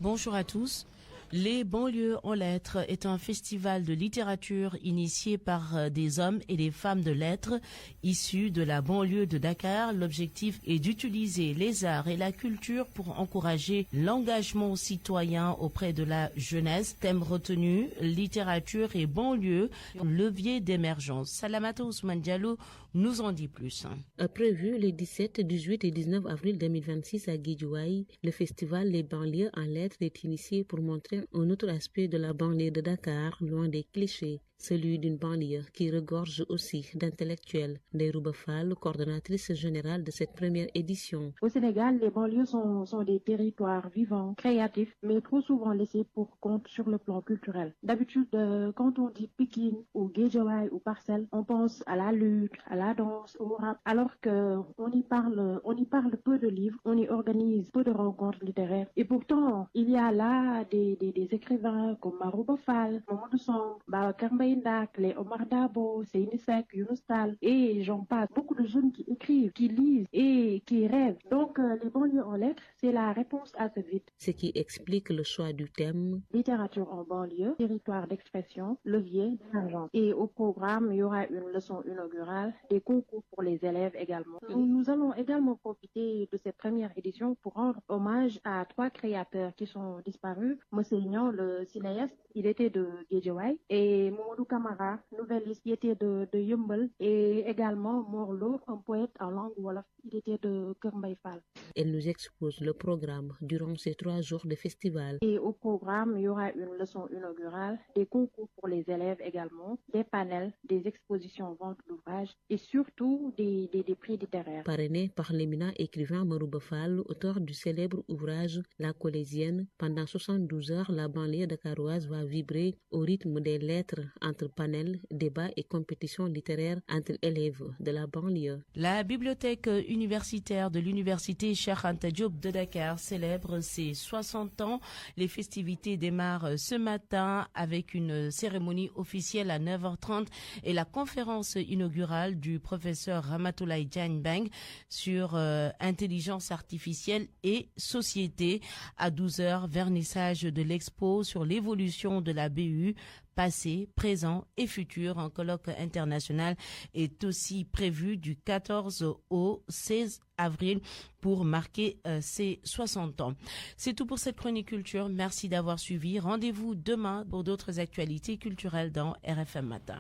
Bonjour à tous. Les banlieues en lettres est un festival de littérature initié par des hommes et des femmes de lettres issus de la banlieue de Dakar. L'objectif est d'utiliser les arts et la culture pour encourager l'engagement citoyen auprès de la jeunesse. Thème retenu, littérature et banlieue, levier d'émergence. Salamata Ousmane Diallo nous en dit plus. Prévu les 17, 18 et 19 avril 2026 à Guédiawaye, le festival Les banlieues en lettres est initié pour montrer un autre aspect de la banlieue de Dakar, loin des clichés, celui d'une banlieue qui regorge aussi d'intellectuels. Ndeyrouba Fall, coordonnatrice générale de cette première édition. Au Sénégal, les banlieues sont des territoires vivants, créatifs, mais trop souvent laissés pour compte sur le plan culturel. D'habitude, quand on dit Pikine ou Guédiawaye ou Parcelles, on pense à la lutte, à la danse, au rap, alors que on y parle peu de livres, on y organise peu de rencontres littéraires. Et pourtant, il y a là des écrivains comme Marouba Fall, Mamadou Samb, Babacar Mbaye Ndak, les Omar Dabo, Seyni Seck, Younous Tall, et j'en passe. Beaucoup de jeunes qui écrivent, qui lisent et qui rêvent. Donc, les banlieues en lettres, c'est la réponse à ce vide. Ce qui explique le choix du thème. Littérature en banlieue, territoire d'expression, levier d'émergence. Et au programme, il y aura une leçon inaugurale, des concours pour les élèves également. Nous allons également profiter de cette première édition pour rendre hommage à 3 créateurs qui sont disparus. Monsieur Nyon, le cinéaste, il était de Guédiawaye, et Mamadou Camara, nouvelliste, il était de Yeumbeul, et également Morlo, un poète en langue wolof, il était de Kër Mbaye Fall. Elle nous expose le programme durant ces 3 jours de festival. Et au programme, il y aura une leçon inaugurale, des concours pour les élèves également, des panels, des expositions vente d'ouvrages et surtout des prix littéraires. Parrainé par l'éminent écrivain Marouba Fall, auteur du célèbre ouvrage La Collégienne, pendant 72 heures, la banlieue dakaroise va vibrer au rythme des lettres entre panels, débats et compétitions littéraires entre élèves de la banlieue. La bibliothèque universitaire de l'université Cheikh Anta Diop de Dakar célèbre ses 60 ans. Les festivités démarrent ce matin avec une cérémonie officielle à 9h30 et la conférence inaugurale du professeur Ramatoulaye Diagne Beng sur intelligence artificielle et société. À 12h, vernissage de l'expo sur l'évolution de la BU, passé, présent et futur. Un colloque international est aussi prévu du 14 au 16 avril pour marquer ses 60 ans. C'est tout pour cette chronique culture. Merci d'avoir suivi. Rendez-vous demain pour d'autres actualités culturelles dans RFM Matin.